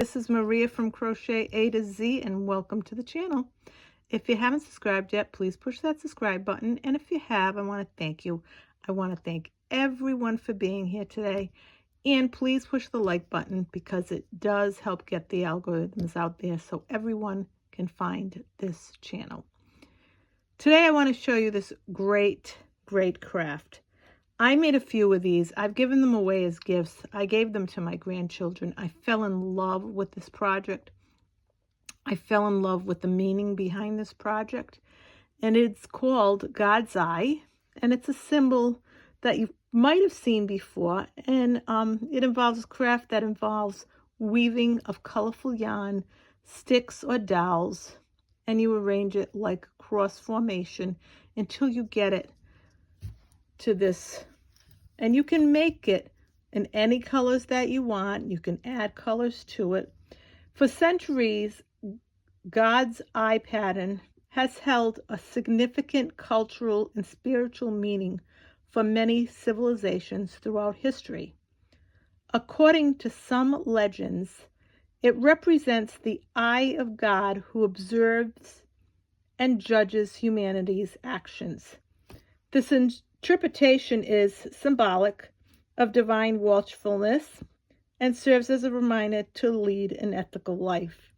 This is Maria from Crochet A to Z, and welcome to the channel. If you haven't subscribed yet, please push that subscribe button, and if you have, I want to thank you. I want to thank everyone for being here today, and please push the like button because it does help get the algorithms out there so everyone can find this channel. Today I want to show you this great craft. I made a few of these. I've given them away as gifts. I gave them to my grandchildren. I fell in love with this project. I fell in love with the meaning behind this project. And it's called God's Eye. And it's a symbol that you might have seen before. And it involves craft that involves weaving of colorful yarn, sticks or dowels. And you arrange it like cross formation until you get it to this. And you can make it in any colors that you want. You can add colors to it. For centuries, God's eye pattern has held a significant cultural and spiritual meaning for many civilizations throughout history. According to some legends, it represents the eye of God who observes and judges humanity's actions. This interpretation is symbolic of divine watchfulness and serves as a reminder to lead an ethical life.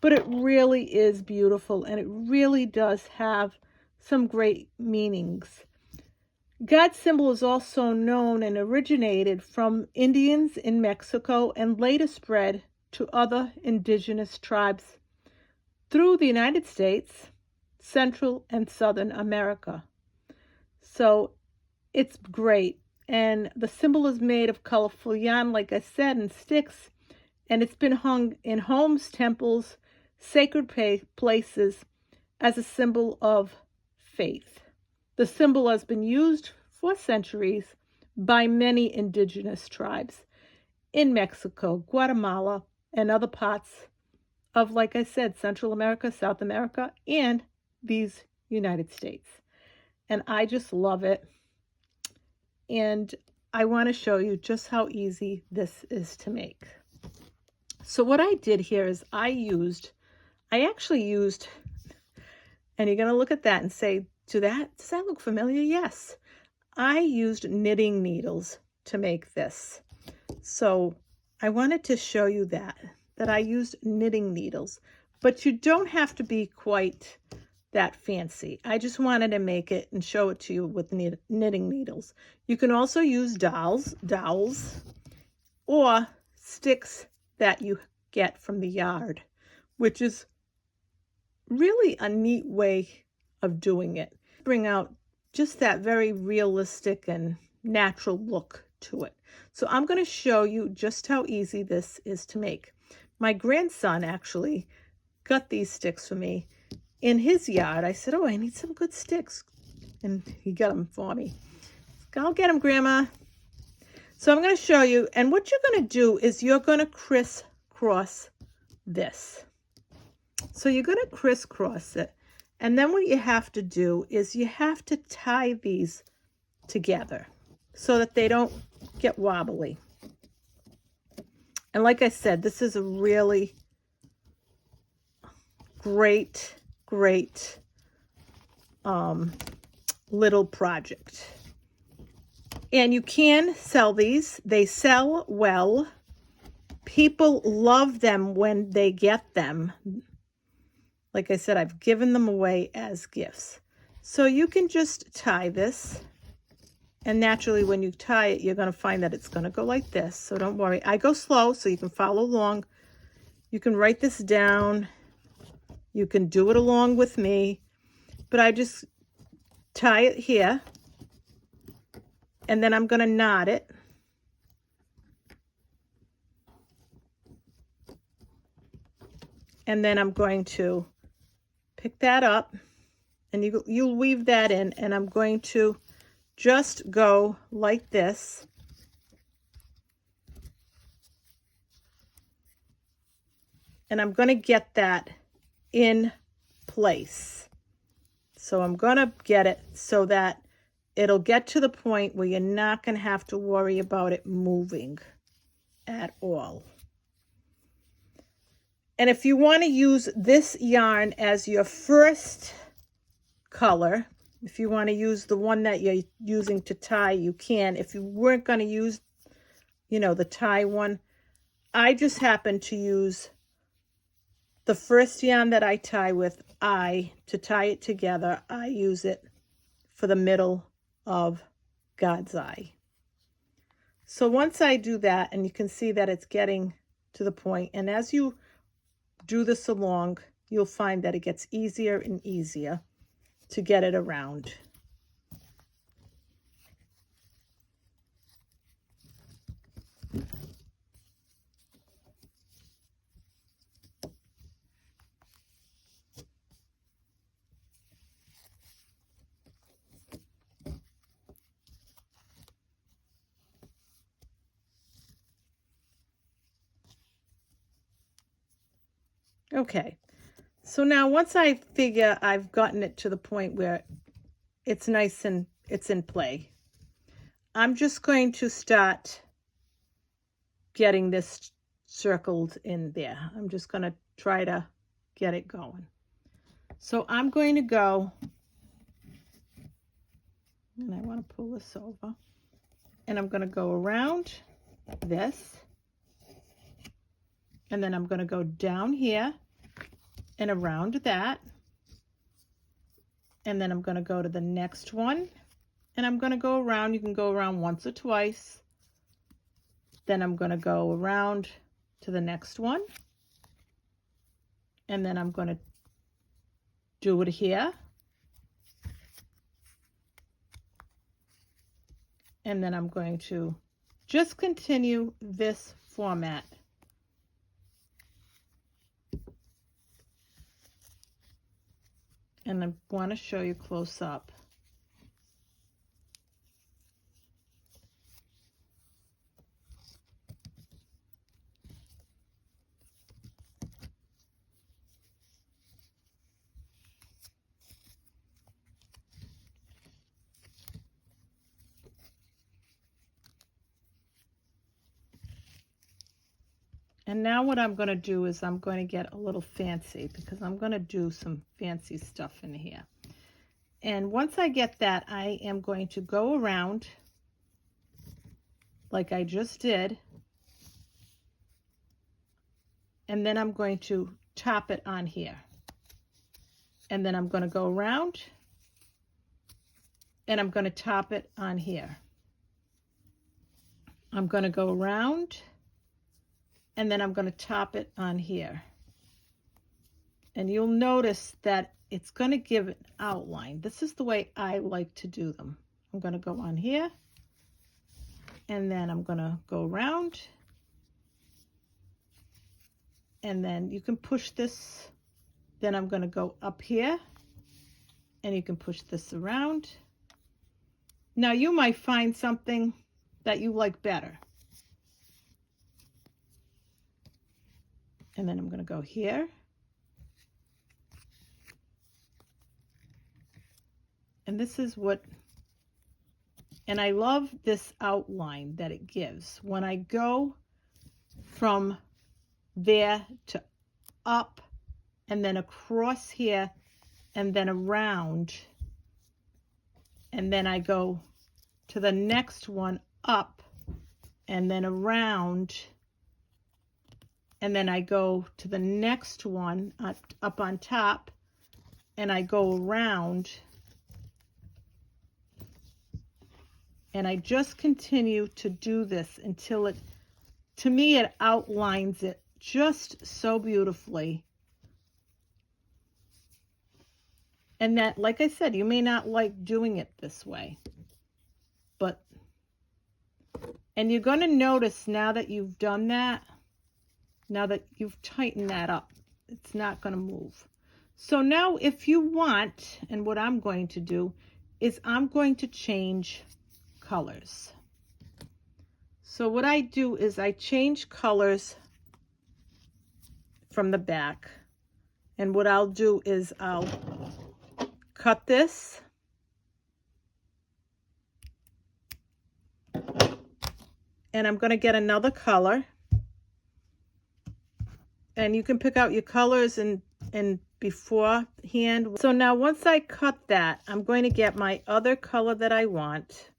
But it really is beautiful, and it really does have some great meanings. God's symbol is also known and originated from Indians in Mexico and later spread to other indigenous tribes through the United States, Central and Southern America. So it's great. And the symbol is made of colorful yarn, like I said, and sticks. And it's been hung in homes, temples, sacred places as a symbol of faith. The symbol has been used for centuries by many indigenous tribes in Mexico, Guatemala, and other parts of, like I said, Central America, South America, and these United States. And I just love it. And I want to show you just how easy this is to make. So what I did here is I actually used, and you're going to look at that and say, does that look familiar? Yes. I used knitting needles to make this. So I wanted to show you that I used knitting needles, but you don't have to be quite that fancy. I just wanted to make it and show it to you with knitting needles. You can also use dowels, or sticks that you get from the yard, which is really a neat way of doing it. Bring out just that very realistic and natural look to it. So I'm going to show you just how easy this is to make. My grandson actually got these sticks for me in his yard. I said, oh, I need some good sticks. And he got them for me. I'll get them, Grandma. So I'm going to show you. And what you're going to do is you're going to crisscross this. So you're going to crisscross it. And then what you have to do is you have to tie these together so that they don't get wobbly. And like I said, this is a really great little project. And you can sell these. They sell well. People love them when they get them. Like I said, I've given them away as gifts. So you can just tie this. And naturally, when you tie it, you're going to find that it's going to go like this. So don't worry. I go slow so you can follow along. You can write this down. You can do it along with me. But I just tie it here. And then I'm going to knot it. And then I'm going to pick that up. And you'll weave that in. And I'm going to just go like this. And I'm going to get that in place. So I'm going to get it so that it'll get to the point where you're not going to have to worry about it moving at all. And if you want to use this yarn as your first color, if you want to use the one that you're using to tie, you can. If you weren't going to use, the tie one, I just happen to use the first yarn that I tie with, to tie it together, I use it for the middle of God's eye. So once I do that, and you can see that it's getting to the point, and as you do this along, you'll find that it gets easier and easier to get it around. Okay, so now once I figure I've gotten it to the point where it's nice and it's in play, I'm just going to start getting this circled in there. I'm just going to try to get it going. So I'm going to go, and I want to pull this over, and I'm going to go around this, and then I'm going to go down here and around that, and then I'm going to go to the next one, and I'm going to go around. You can go around once or twice. Then I'm going to go around to the next one, and then I'm going to do it here, and then I'm going to just continue this format. And I want to show you close up. And now what I'm going to do is I'm going to get a little fancy, because I'm going to do some fancy stuff in here. And once I get that, I am going to go around like I just did. And then I'm going to top it on here. And then I'm going to go around, and I'm going to top it on here. I'm going to go around, and then I'm going to top it on here. And you'll notice that it's going to give an outline. This is the way I like to do them. I'm going to go on here, and then I'm going to go around, and then you can push this. Then I'm going to go up here, and you can push this around. Now you might find something that you like better. And then I'm going to go here. And this is what, and I love this outline that it gives. When I go from there to up, and then across here, and then around, and then I go to the next one up, and then around, and then I go to the next one up on top, and I go around, and I just continue to do this until it, to me, it outlines it just so beautifully. And that, like I said, you may not like doing it this way, but, and you're going to notice now that you've done that, now that you've tightened that up, it's not going to move. So now if you want, and what I'm going to do is I'm going to change colors. So what I do is I change colors from the back. And what I'll do is I'll cut this, and I'm going to get another color, And you can pick out your colors and beforehand. So now once I cut that, I'm going to get my other color that I want,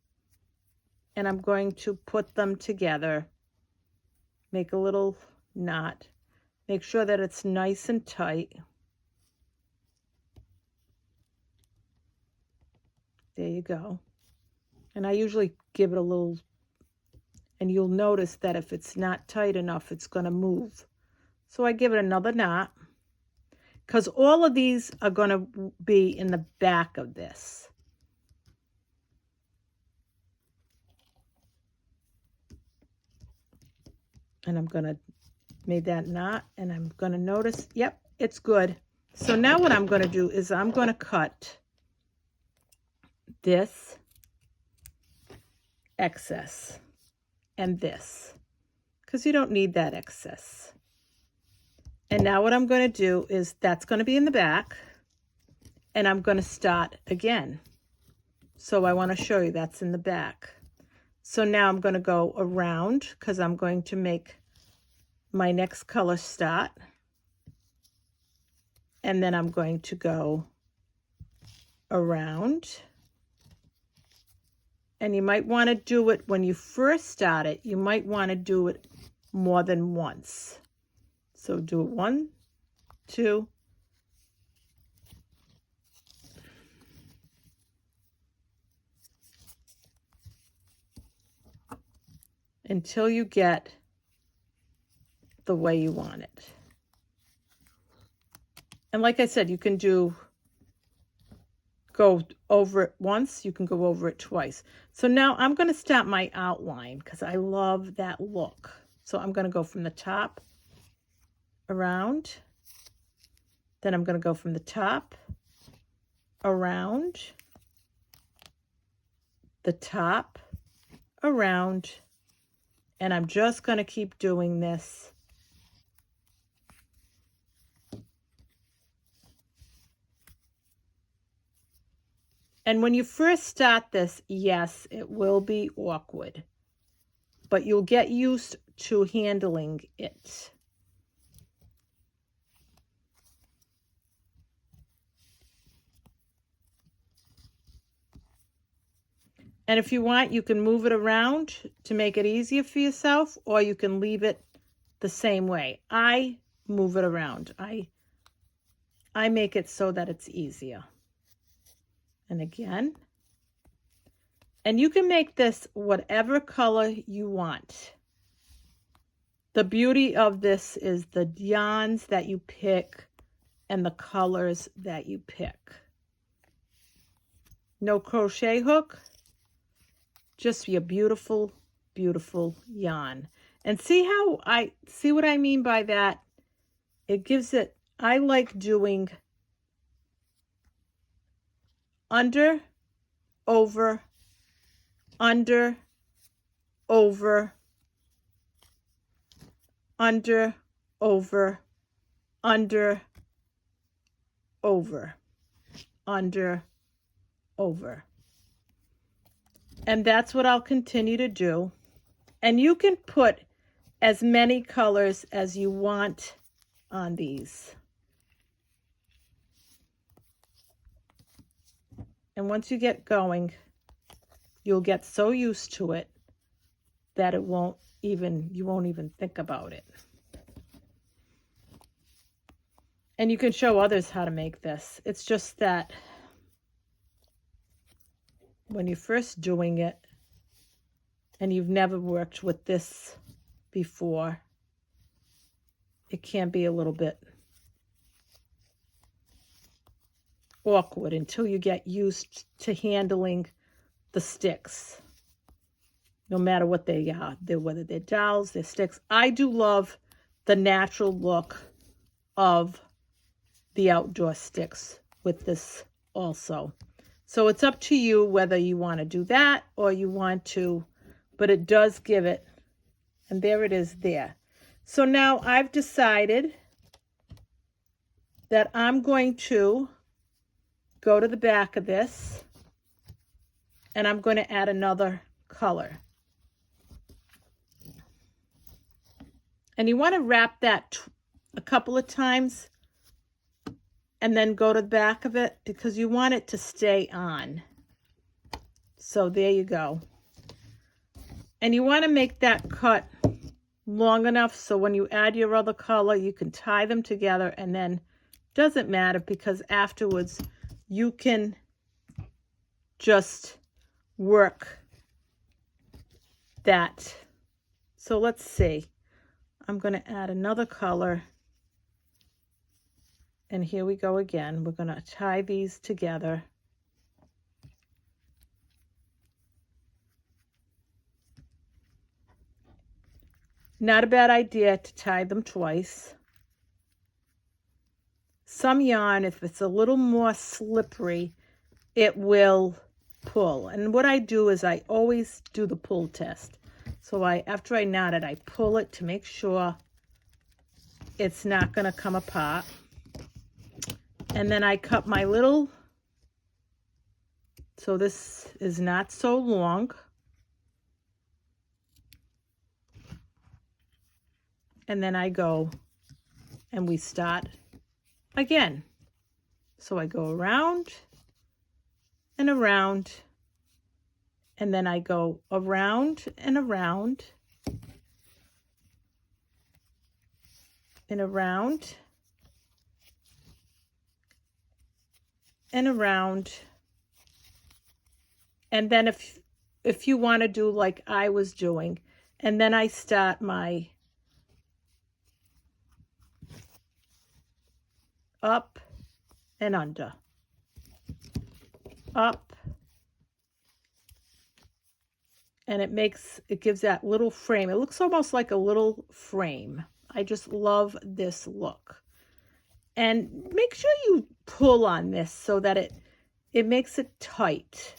and I'm going to put them together. Make a little knot. Make sure that it's nice and tight. There you go. And I usually give it a little, and you'll notice that if it's not tight enough, it's going to move. So I give it another knot, because all of these are going to be in the back of this. And I'm going to make that knot, and I'm going to notice, yep, it's good. So now what I'm going to do is I'm going to cut this excess and this, because you don't need that excess. And now what I'm going to do is that's going to be in the back, and I'm going to start again. So I want to show you that's in the back. So now I'm going to go around, because I'm going to make my next color start, and then I'm going to go around. And you might want to do it when you first start it. You might want to do it more than once. So do it 1, 2, until you get the way you want it. And like I said, you can go over it once, you can go over it twice. So now I'm going to start my outline, because I love that look. So I'm going to go from the top around, then I'm going to go from the top around, the top around, and I'm just going to keep doing this. And when you first start this, yes, it will be awkward, but you'll get used to handling it. And if you want, you can move it around to make it easier for yourself, or you can leave it the same way. I move it around. I make it so that it's easier. And again, and you can make this whatever color you want. The beauty of this is the yarns that you pick and the colors that you pick. No crochet hook, just your beautiful, beautiful yarn. And see what I mean by that? It gives it, I like doing under, over, under, over, under, over, under, over, under, over. And that's what I'll continue to do. And you can put as many colors as you want on these. And once you get going, you'll get so used to it that you won't even think about it. And you can show others how to make this. It's just that when you're first doing it and you've never worked with this before, it can be a little bit awkward until you get used to handling the sticks, no matter what they are, whether they're dowels, they're sticks. I do love the natural look of the outdoor sticks with this also. So it's up to you whether you want to do that or you want to, but it does give it, and there it is there. So now I've decided that I'm going to go to the back of this, and I'm going to add another color. And you want to wrap that a couple of times and then go to the back of it because you want it to stay on. So there you go. And you want to make that cut long enough so when you add your other color, you can tie them together, and then doesn't matter because afterwards you can just work that. So let's see. I'm going to add another color. And here we go again. We're going to tie these together. Not a bad idea to tie them twice. Some yarn, if it's a little more slippery, it will pull. And what I do is I always do the pull test. So after I knot it, I pull it to make sure it's not going to come apart. And then I cut my little, so this is not so long. And then I go and we start again. So I go around and around, and then I go around and around and around and around. And then if you want to do like I was doing, and then I start my up and under, up, and it gives that little frame. It looks almost like a little frame. I just love this look. And make sure you pull on this so that it makes it tight.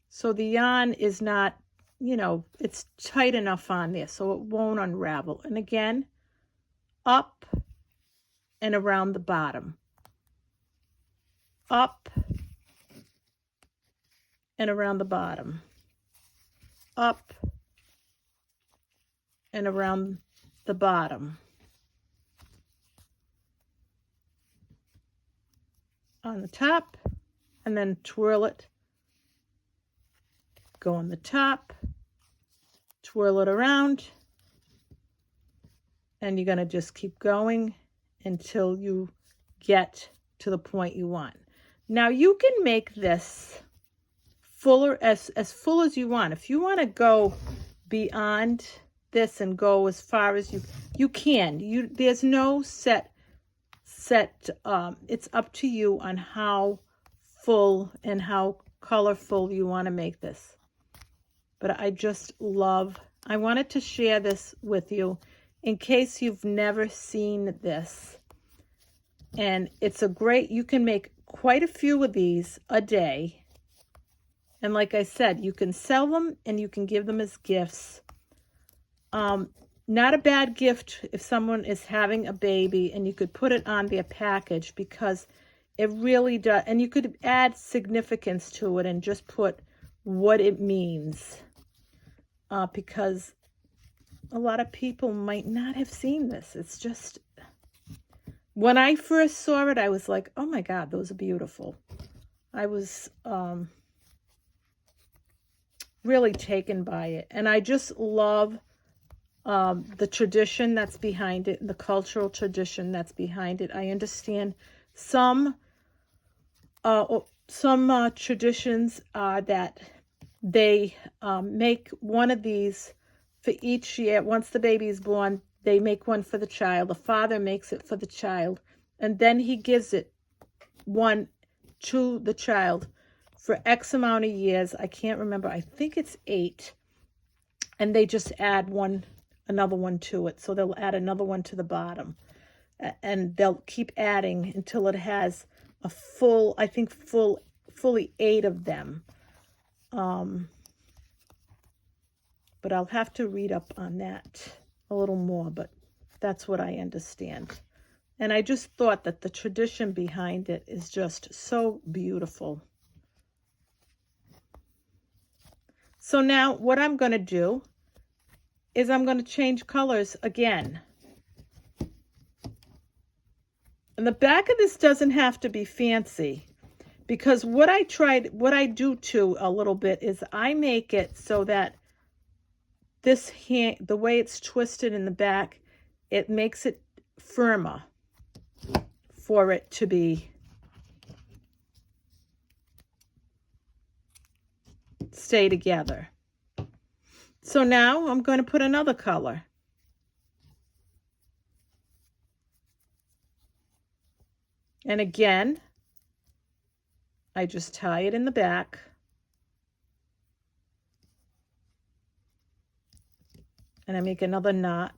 So the yarn is not, it's tight enough on there so it won't unravel. And again, up and around the bottom. Up and around the bottom. Up and around the bottom. On the top, and then twirl it. Go on the top, twirl it around, and you're going to just keep going until you get to the point you want. Now you can make this fuller, as full as you want. If you want to go beyond this and go as far as you can. There's no set it's up to you on how full and how colorful you want to make this. But I wanted to share this with you in case you've never seen this. And it's you can make quite a few of these a day. And like I said, you can sell them and you can give them as gifts. Not a bad gift if someone is having a baby, and you could put it on their package because it really does. And you could add significance to it and just put what it means. Because a lot of people might not have seen this. It's just, when I first saw it, I was like, oh my God, those are beautiful. I was really taken by it. And I just love the tradition that's behind it, the cultural tradition that's behind it. I understand some traditions are that they make one of these for each year. Once the baby is born, they make one for the child. The father makes it for the child, and then he gives it one to the child for X amount of years. I can't remember. I think it's 8. And they just add another one to it. So they'll add another one to the bottom. And they'll keep adding until it has a full, I think fully 8 of them. But I'll have to read up on that a little more, but that's what I understand. And I just thought that the tradition behind it is just so beautiful. So now what I'm going to do is I'm going to change colors again. And the back of this doesn't have to be fancy, because what I do too a little bit is I make it so that this hand, the way it's twisted in the back, it makes it firmer for it to be stay together. So now I'm going to put another color. And again, I just tie it in the back. And I make another knot.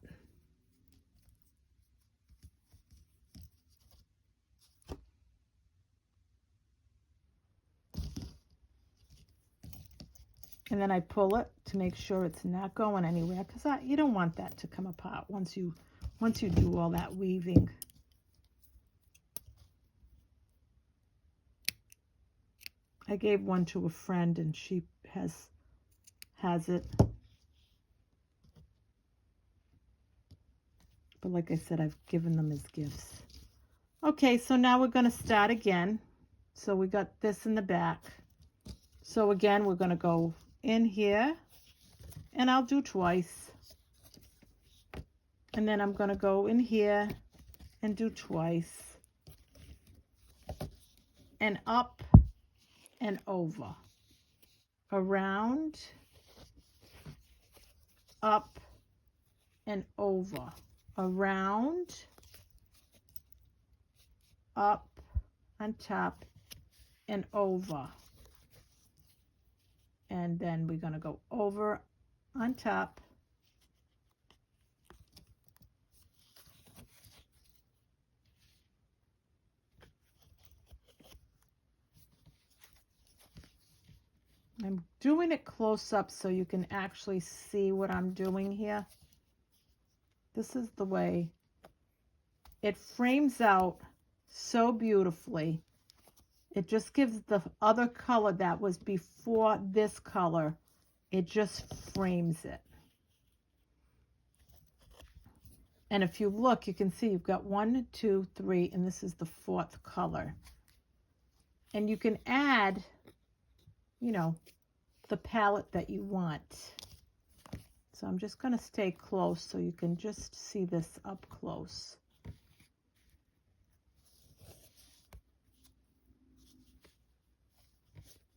And then I pull it to make sure it's not going anywhere, because you don't want that to come apart once you do all that weaving. I gave one to a friend and she has it. But like I said, I've given them as gifts. Okay, so now we're going to start again. So we got this in the back. So again, we're going to go in here, and I'll do twice. And then I'm going to go in here and do twice. And up and over. Around, up and over. Around, up, on top, and over. And then we're going to go over, on top, I'm doing it close up so you can actually see what I'm doing here. This is the way it frames out so beautifully. It just gives the other color that was before this color, it just frames it. And if you look, you can see you've got 1, 2, 3, and this is the 4th color. And you can add, you know, the palette that you want. So I'm just going to stay close so you can just see this up close.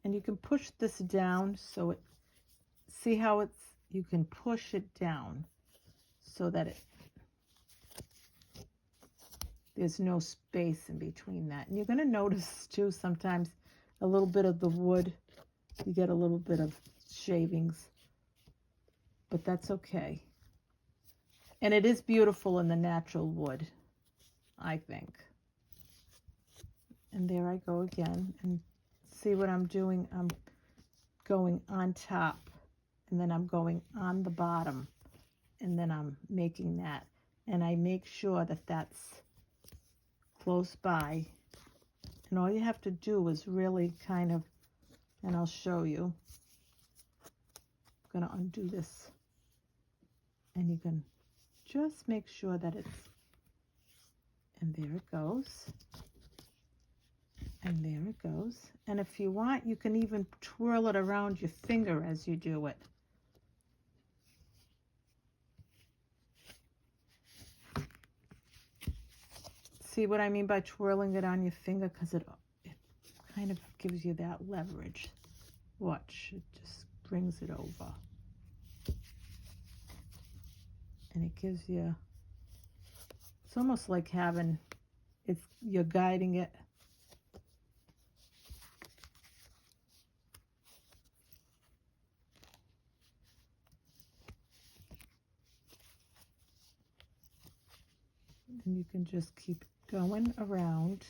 And you can push this down so it, see how it's, you can push it down so that there's no space in between that. And you're going to notice too sometimes a little bit of the wood, you get a little bit of shavings, but that's okay. And it is beautiful in the natural wood, I think. And there I go again. And see what I'm doing? I'm going on top, and then I'm going on the bottom, and then I'm making that. And I make sure that that's close by. And all you have to do is really kind of, and I'll show you. I'm going to undo this. And you can just make sure that it's, and there it goes. And there it goes. And if you want, you can even twirl it around your finger as you do it. See what I mean by twirling it on your finger? Because it kind of gives you that leverage. Watch, it just brings it over. And it gives you, it's almost like having, you're guiding it. And you can just keep going around.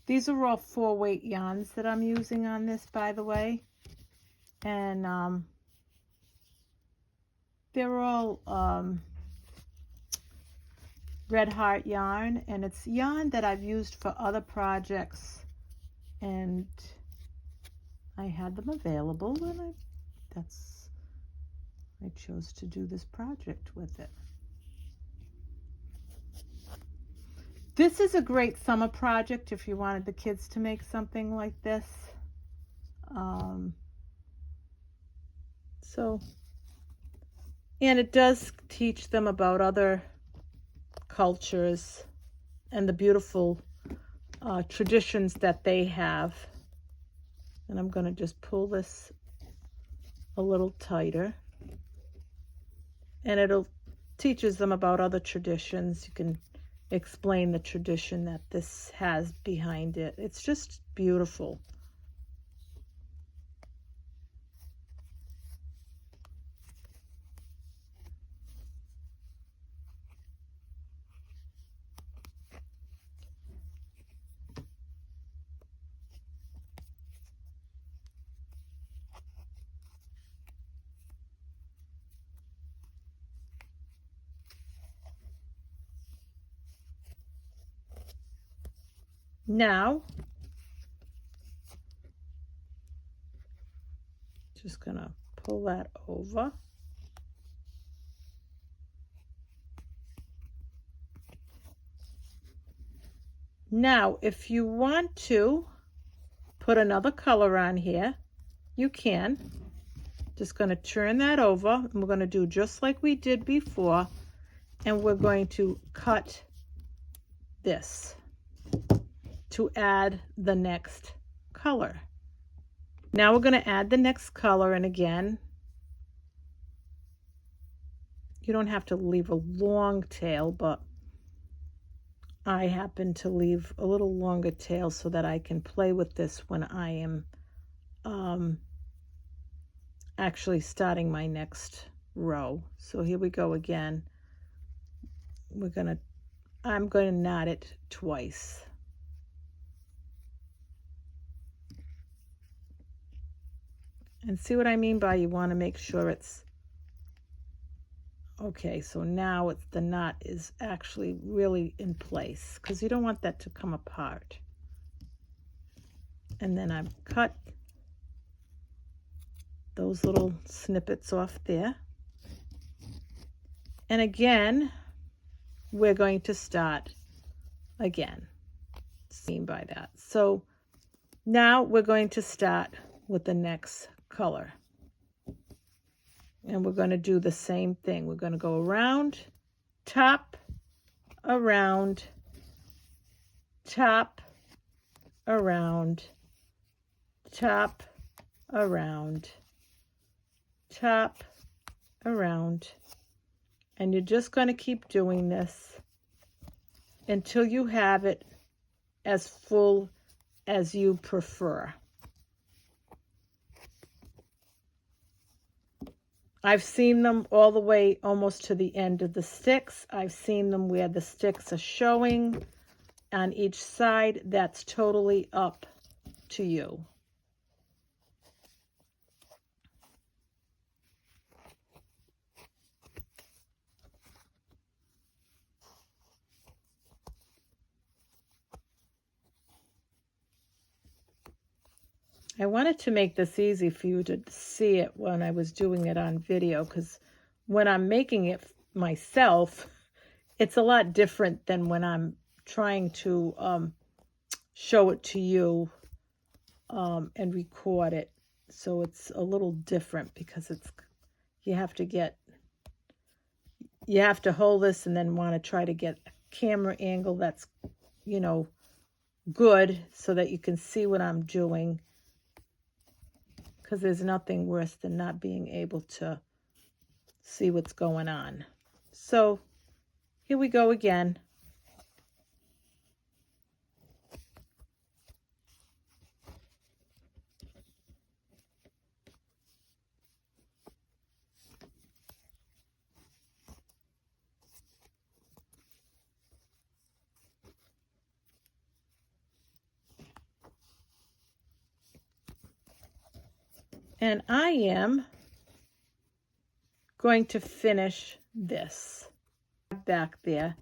These are all 4-weight yarns that I'm using on this, by the way. And they're all Red Heart yarn, and it's yarn that I've used for other projects, and I had them available, and I chose to do this project with it. This is a great summer project if you wanted the kids to make something like this. And it does teach them about other cultures and the beautiful traditions that they have. And I'm going to just pull this a little tighter. And it'll teaches them about other traditions. You can explain the tradition that this has behind it. It's just beautiful. Now, just gonna pull that over. Now, if you want to put another color on here, you can. Just going to turn that over, and we're going to do just like we did before, and we're going to cut this to add the next color. Now we're going to add the next color, and again, you don't have to leave a long tail, but I happen to leave a little longer tail so that I can play with this when I am actually starting my next row. So here we go again. I'm going to knot it twice. And see what I mean by you want to make sure it's okay. So now the knot is actually really in place because you don't want that to come apart. And then I've cut those little snippets off there. And again, we're going to start again. Seen by that. So now we're going to start with the next color. And we're going to do the same thing. We're going to go around, top, around, top, around, top, around, top, around. And you're just going to keep doing this until you have it as full as you prefer. I've seen them all the way almost to the end of the sticks. I've seen them where the sticks are showing on each side. That's totally up to you. I wanted to make this easy for you to see it when I was doing it on video, because when I'm making it myself, it's a lot different than when I'm trying to show it to you and record it. So it's a little different because you have to hold this and then want to try to get a camera angle that's, good so that you can see what I'm doing. Because there's nothing worse than not being able to see what's going on. So here we go again. And I am going to finish this back there.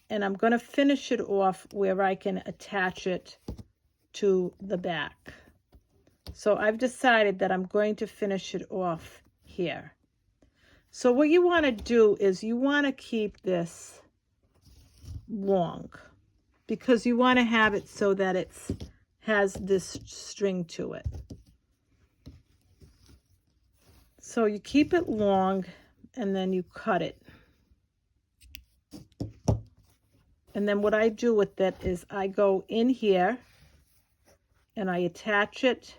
And I'm going to finish it off where I can attach it to the back. So I've decided that I'm going to finish it off here. So what you want to do is you want to keep this long, because you want to have it so that it has this string to it. So you keep it long and then you cut it. And then what I do with it is I go in here and I attach it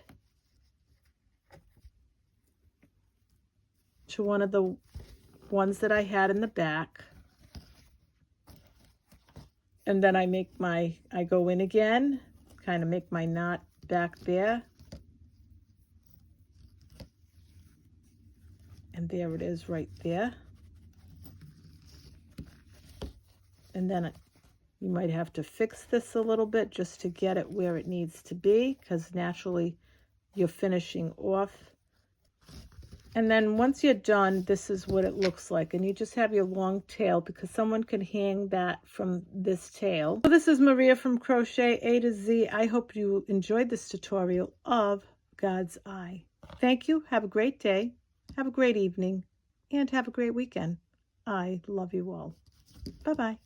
to one of the ones that I had in the back. And then I go in again, kind of make my knot back there. And there it is right there. And then you might have to fix this a little bit just to get it where it needs to be, because naturally you're finishing off. And then once you're done, this is what it looks like. And you just have your long tail, because someone can hang that from this tail. So this is Maria from Crochet A to Z. I hope you enjoyed this tutorial of God's Eye. Thank you. Have a great day. Have a great evening. And have a great weekend. I love you all. Bye-bye.